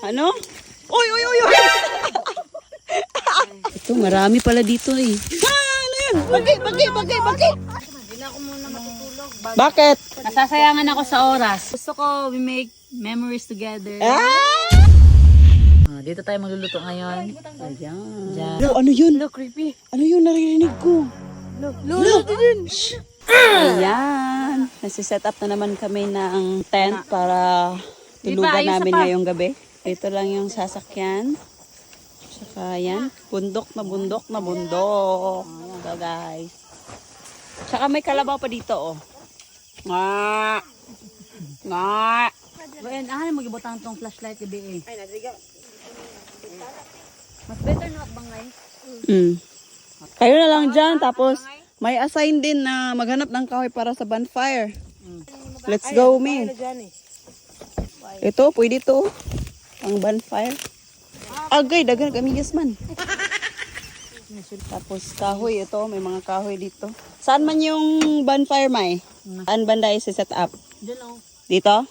Ano? Uy, uy, uy, uy! Ito, marami pala dito eh. Ano yun? Bakit? Hindi na ako muna matutulog. Bakit? Nasasayangan ako sa oras. Gusto ko we make memories together. Dito tayo magluluto ngayon. Ayan. Diyan. Ano yun? Look, creepy. Ano yun? Naririnig ko. Look, Ayan. Nasiset up na naman kami ng tent para tulugan Ayos na namin pa. ngayong gabi. Ito lang yung sasakyan. Tsaka yan. Bundok na bundok na bundok. Ito guys. Tsaka may kalabaw pa dito oh. Nga. Nga. Well, mag-ibutang tong flashlight gabi eh. Mas better na bangay. Kayo na lang dyan. Tapos may assign din na maghanap ng kahoy para sa bonfire. Let's go, me. Ito, pwede to. Ang bonfire. Agay, dagan kami yes man. Tapos kahoy, ito. May mga kahoy dito. Saan man yung bonfire, May? Saan banda i-set up? Diyan oh. Dito?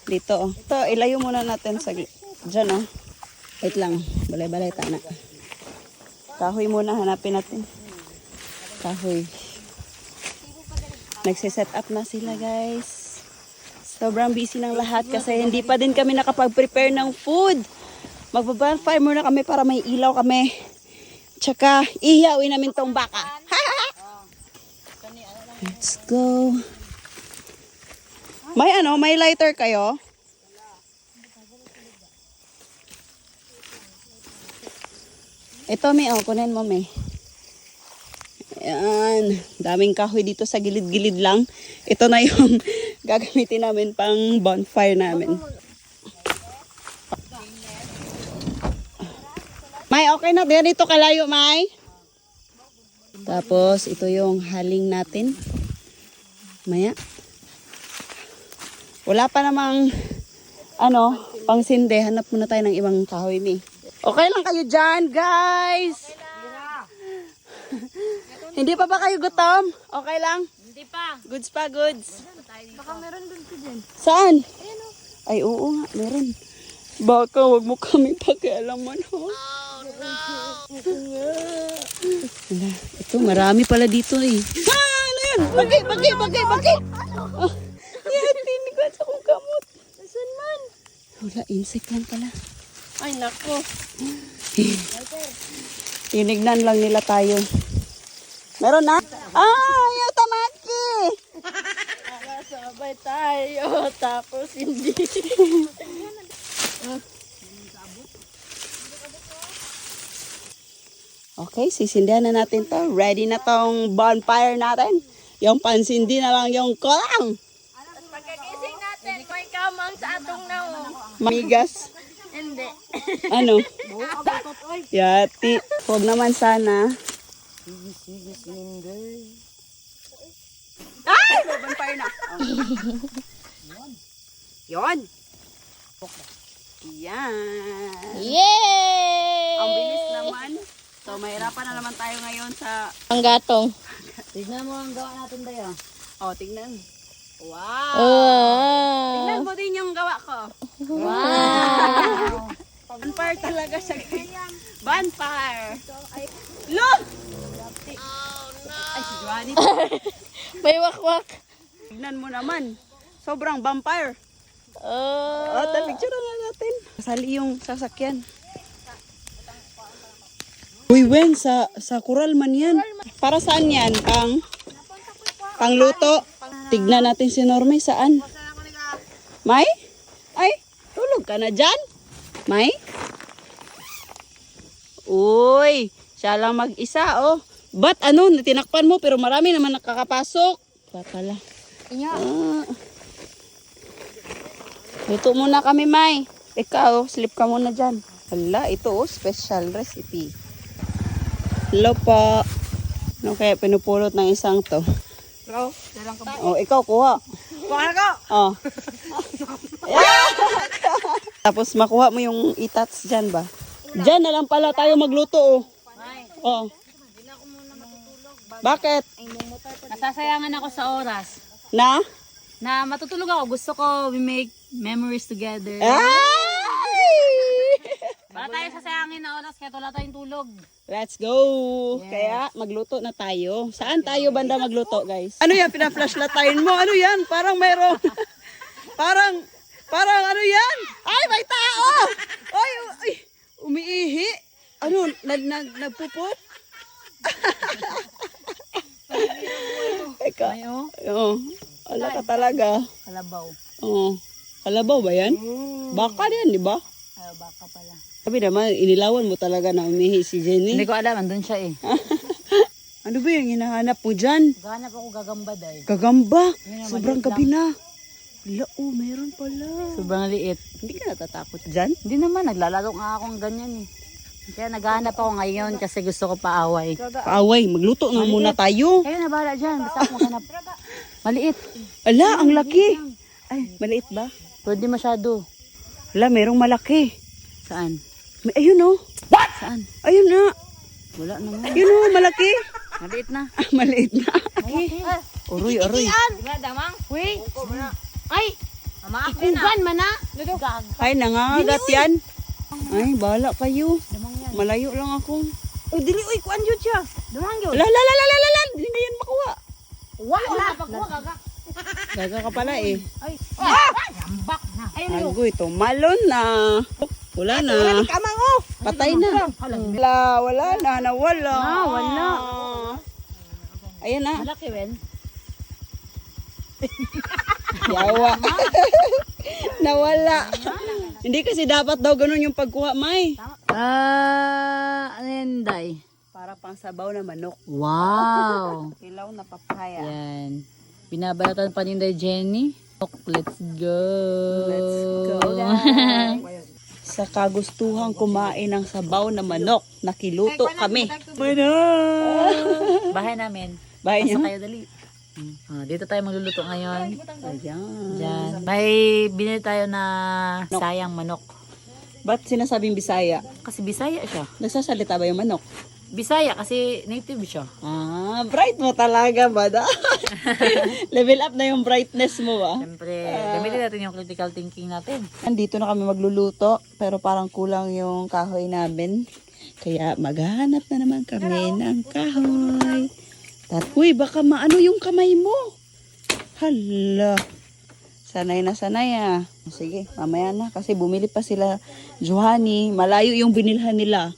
Dito, oh. Ito, ilayo muna natin sa... Diyan, oh. Wait lang. Balay-balay, tana. Kahoy muna, hanapin natin. Kahoy. Nagsiset up na sila, guys. Sobrang busy ng lahat kasi hindi pa din kami nakapag-prepare ng food. Magba-bonfire muna kami para may ilaw kami. Tsaka, ihiyawin namin tong baka. Let's go. May lighter kayo? Ito, may kunin mo, may. Ayan. Daming kahoy dito sa gilid-gilid lang. Ito na yung gagamitin namin pang bonfire namin. May, okay na. Dito kalayo, May. Tapos, ito yung haling natin. Maya. Wala pa namang, pang sinde. Hanap muna tayo ng ibang kahoy, May. Okay lang kayo dyan, guys. Hindi pa ba kayo gutom? Okay lang? Hindi pa. Goods pa, goods. Baka meron dun ko dyan. Saan? Ay, oo nga, meron. Baka wag mo kami pakialaman, ha? Oh, no. Ito, marami pala dito eh. Ano yun? Bakit? Yan, tinigan sa kong kamot. Saan man? Wala, insect lang pala. Ay, nako. Tinignan lang nila tayo. Meron na? Yung tamaki! Sabay tayo, tapos hindi. Okay, sisindihan na natin to. Ready na tong bonfire natin. Yung pansindi na lang yung kolang. Pagkagising natin, may kamang sa atong nao. Migas. Hindi. Ano? Yati. Huwag naman sana. Ay! Bonfire na. Yon. Yan. Yay! Ang bilis naman. So, mahirapan na naman tayo ngayon sa... Ang gatong. Tignan mo ang gawa natin tayo. Oh, tingnan. Wow! Tingnan mo din yung gawa ko. Wow! Bonfire talaga siya, guys. Bonfire! Look! Oh, no! Ay, si Johnny. May wakwak. Tignan mo naman. Sobrang bonfire. Oh. Picture na natin. Kasali yung sasakyan. Uy, Wen, sa kural man yan. Para saan yan? Pang luto. Tignan natin si Norme. Saan? May? Ay, tulog ka na dyan? May? Uy, siya lang mag-isa, oh. Ba't tinakpan mo pero marami naman nakakapasok. Pa pala. Luto muna kami, May. Ikaw, sleep ka muna dyan. Hala, ito special recipe. Hello po. Ano kaya pinupulot ng isang to? Hello? Dalang ka ba? Oh, ikaw, kuha. Kuha ko! Oh. Tapos makuha mo yung itats dyan ba? Dyan na lang pala tayo magluto, oh. Oh. Hindi na ako muna matutulog. Bakit? Nasasayangan ako sa oras. Na? Na matutulog ako. Gusto ko we make memories together. Ay! hangin na oras kaya wala tayong tulog. Let's go! Kaya magluto na tayo. Saan tayo banda magluto, guys? Ano yan? Pina-flashlightin mo? Ano yan? Parang mayroong... parang ano yan? Ay, may tao! Ay, umiihi. Ano? Nagpupot? Eka. Ay, oh. Oo. Ala ka talaga. Kalabaw. Oo. Kalabaw ba yan? Baka yan, di ba? Ay, baka pala. Sabi naman, inilawan mo talaga na umihi si Jenny. Hindi ko alam, andun siya eh. Ano ba yung hinahanap mo dyan? Gahanap ako gagamba dahil. Gagamba. Yun, Sobrang maliit gabi na. Wala, meron pala. Sobrang liit. Hindi ka natatakot dyan? Hindi naman, naglalaro nga akong ganyan eh. Kaya naghahanap ako ngayon kasi gusto ko paaway. Paaway, magluto na muna tayo. Kayo na bahala dyan, basta ako maghanap. Maliit. Ala, ang laki. Ay, maliit ba? Pwede masyado. Ala, merong malaki. Saan? May, ayun oh. Saan? Ayun na. Wala naman. Ayun oh, malaki. Maliit na. Ah, maliit na. Uroy. Diba, damang? Uy! Ay! Ikugan man na! Ay, nangangagat yan. Ay, bahala kayo. Malayo lang ako. Uy, dili, uy, kuan yun siya! Damang yun! La. Hindi na yan makuha. Wala! Pagkuha, gaga! Gaga ka pala eh. Ay! Yambak na! Ayun yun! Agoy, tumalon na. Wala na. Kamang oh! Patay na. Wala na. Nawala. Wala. Ayan na. Malaki, Wen. Yawa. Nawala. Hindi kasi dapat daw ganun yung pagkuha, May. Ano yan, Day? Para pang sabaw na manok. Wow! Ilaw na papaya. Yan. Binabalatan pa ni Day Jenny. Let's go! Let's go, guys. Sa kagustuhang kumain ng sabaw na manok, nakiluto kami. Bahay namin. Bahay Basta niyo? kayo dali. Dito tayo magluluto ngayon. Ayan. Diyan. May binili tayo na sayang manok. Ba't sinasabing Bisaya? Kasi Bisaya siya. Nagsasalita ba yung manok? Bisaya kasi native siya. Ah, bright mo talaga, bada. Level up na yung brightness mo, ah. Siyempre, gamitin natin yung critical thinking natin. Andito na kami magluluto, pero parang kulang yung kahoy namin. Kaya maghahanap na naman kami ng kahoy. Uy, baka maano yung kamay mo. Hala. Sanay na sanay ah. Sige, mamaya na. Kasi bumili pa sila, Johanny. Malayo yung binilhan nila.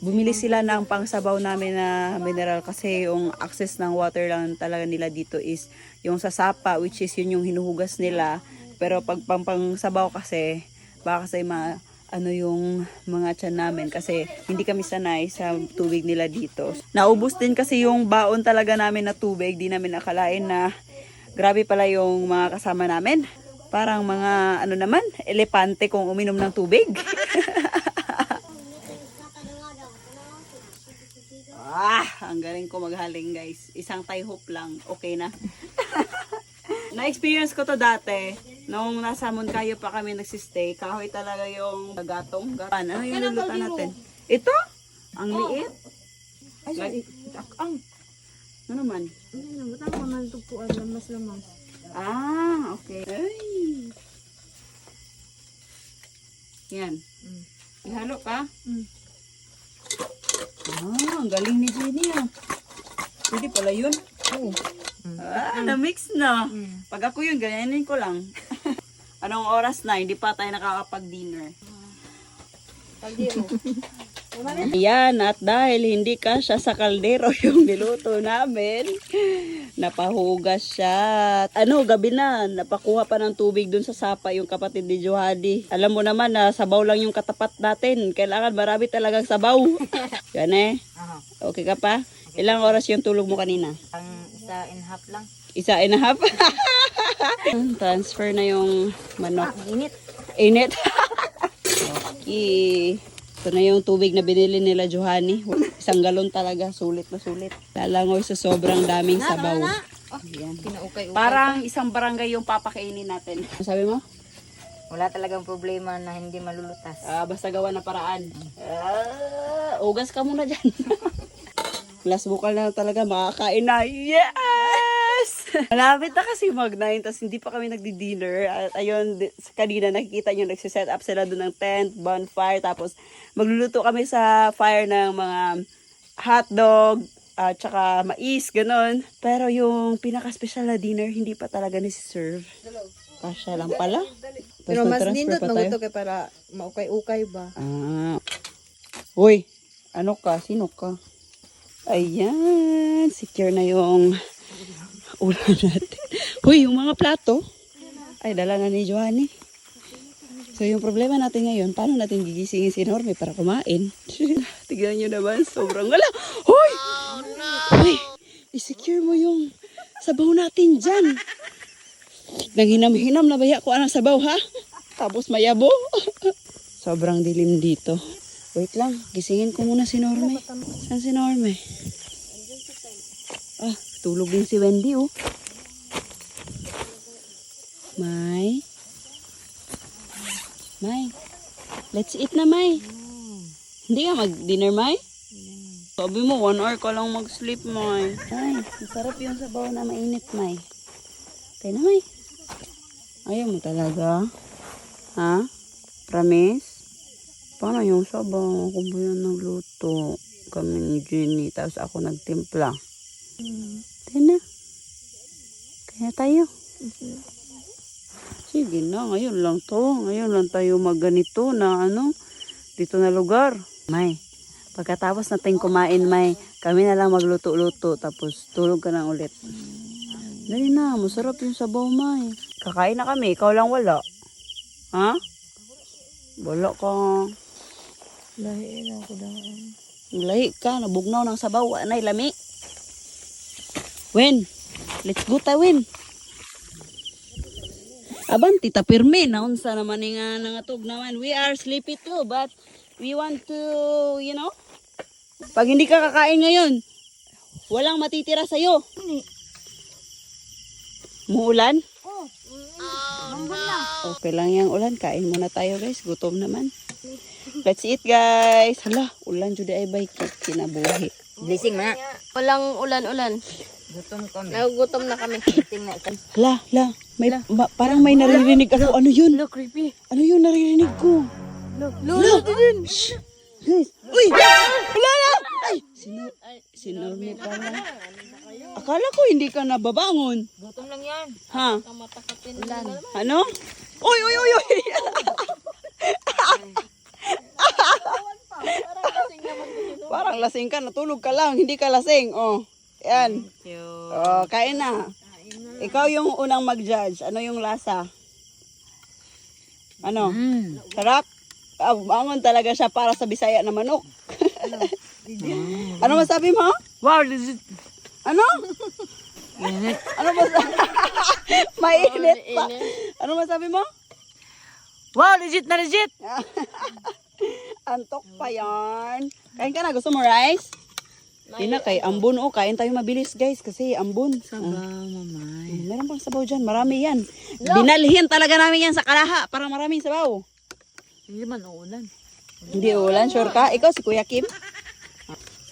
Bumili sila ng pangsabaw namin na mineral kasi yung access ng water lang talaga nila dito is yung sa sapa, which is yun yung hinuhugas nila. Pero pag pangsabaw kasi, baka kasi ano yung mga tiyan namin kasi hindi kami sanay sa tubig nila dito. Naubos din kasi yung baon talaga namin na tubig. Di namin nakalain na grabe pala yung mga kasama namin. Parang mga ano naman, elepante kung uminom ng tubig. Ang galing ko maghaling guys. Isang tie hoop lang. Okay na. Na-experience ko to dati. Nung nasa Moncayo pa kami nagsistay. Kahoy talaga yung gatong. Ano yung lulutan natin? Ito? Ang liit. Ay, ang. Ano naman? Butang ko man tugpuan, lamas-lamas. Ah, okay. Ay. Yan. Ihalo ka? Ang galing ni Jenny ah. Pwede pala yun. Oo. Na-mix na. Pag ako yun, ganyanin ko lang. Anong oras na? Hindi pa tayo nakakapag-dinner. Ayan, at dahil hindi kasya sa kaldero yung niluto namin, napahugas siya. Gabi na, napakuha pa ng tubig dun sa sapa yung kapatid ni Johanny. Alam mo naman na sabaw lang yung katapat natin. Kailangan marami talagang sabaw. Yan eh. Okay ka pa? Ilang oras yung tulog mo kanina? Ang 1.5 lang. 1.5? Transfer na yung manok. Init. Init. Okay. Ito na yung tubig na binili nila Johanny. 1 galon talaga. Sulit na sulit. Lalangoy sa sobrang daming sabaw. Ayan. Kinaukay-ukay. Parang isang barangay yung papakainin natin. Ano sabi mo? Wala talagang problema na hindi malulutas. Basta gawa na paraan. Ugas ka muna dyan. Last bukal na talaga makakain na. Yes! Malapit na kasi mag-9, tapos hindi pa kami nagdi-dinner. At ayun, kanina nakikita nyo, nagsiset up sila doon ng tent, bonfire, tapos magluluto kami sa fire ng mga hotdog, at tsaka mais, ganun. Pero yung pinaka-special na dinner, hindi pa talaga nisi-serve. Kasya lang pala. Tapos Pero mas nag-transfer nindot pa na tayo. ito kay para maukay-ukay ba? Ah. Uy, ano ka? Sino ka? Ayan, secure na yung ulan natin. Uy, yung mga plato. Ay, dala na ni Johanny. So, yung problema natin ngayon, paano natin gigisingin si Norme para kumain? Tignan nyo naman, sobrang wala. Uy! Uy, i-secure mo yung sabaw natin dyan. Nang hinam-hinam na baya ko ang sabaw, ha? Tapos mayabo. Sobrang dilim dito. Wait lang, gisingin ko muna si Norme. Saan si Norme? Ah, tulog din si Wendy, oh. May. Let's eat na, May. Hindi ka mag-dinner, May? Sabi mo, 1 hour ka lang mag-sleep, May. Ay, masarap yung sabaw na mainit, May. Tayo na, May. Ayaw mo talaga? Ha? Promise? Paano yung sabaw? Ako ba yan nagluto? Kami ni Jenny, tapos ako nagtimpla. Tayo na. Kaya tayo. Sige na, ngayon lang to. Ngayon lang tayo magganito na dito na lugar. May, pagkatapos natin kumain, May, kami na lang magluto-luto, tapos tulog ka na ulit. Dali na, masarap yung sabaw, May. Kakain na kami, ikaw lang wala. Ha? Wala ka. Lahi na ako daan. Lahi ka, nabugnaw ng sabaw, anay lami. Wen, let's go ta, Wen. Aban, tita pirme, naunsa naman nga nangatog naman. We are sleepy too, but we want to, pag hindi ka kakain ngayon, walang matitira sa'yo. Muulan? Okay lang yung ulan. Kain muna tayo, guys. Gutom naman. Let's eat, guys. Hala, ulan judy ay bay kinabuhi. Blessing na. Walang ulan-ulan. Gutom kami. Nagugutom na kami. Blessing na. Hala, parang may naririnig ako. Ano yun? Look, creepy. Ano yun naririnig ko? Look, din. Guys, uy! Wala na! Ay! Sinorme pala. Akala ko hindi ka nababangon. Gutom lang yan. Ha? Matakatin ulan. Ano? Uy, uy, uy, uy! Parang lasing ka, natulog ka lang, hindi ka lasing. Oh, yan. Oh, kain na. Ikaw yung unang mag-judge. Ano yung lasa? Ano? Sarap? Ah, bangon talaga siya para sa Bisaya na manok. Ano masabi mo? Wow, legit. Ano? Ano masabi? Mainit pa. Ano masabi mo? Wow, legit na legit. Antok pa yan. Kain ka na. Gusto mo rice? Hindi na kay ambon. Oh, kain tayo mabilis guys kasi ambon. Sabaw, mamay. Meron pang sabaw dyan. Marami yan. Binalhin talaga namin yan sa Kalaha para maraming sabaw. Hindi man uulan. Hindi ulan. Sure ka? Ikaw si Kuya Kim?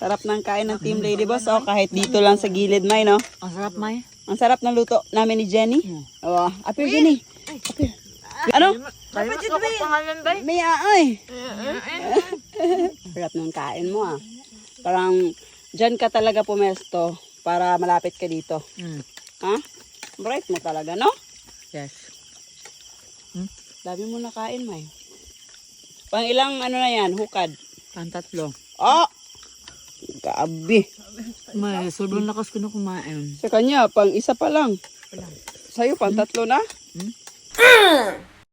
Sarap ng kain ng Team Lady Boss. Oh, kahit dito lang sa gilid, May, no? Ang sarap, May. Ang sarap ng luto namin ni Jenny. Oh, appear Jenny. Appear. Ano? Dapat ito pangalan, Bay. May ay. Sarap ng kain mo, ah. Parang dyan ka talaga pumesto para malapit ka dito. Ha? Bright mo talaga, no? Yes. Dami mo na kain, May. Pang ilang ano na yan, hukad. Pantatlo. Oh! Gabi. May, sobrang lakas ko na kumain. Sa kanya, pang isa pa lang. Sa'yo, pang tatlo na?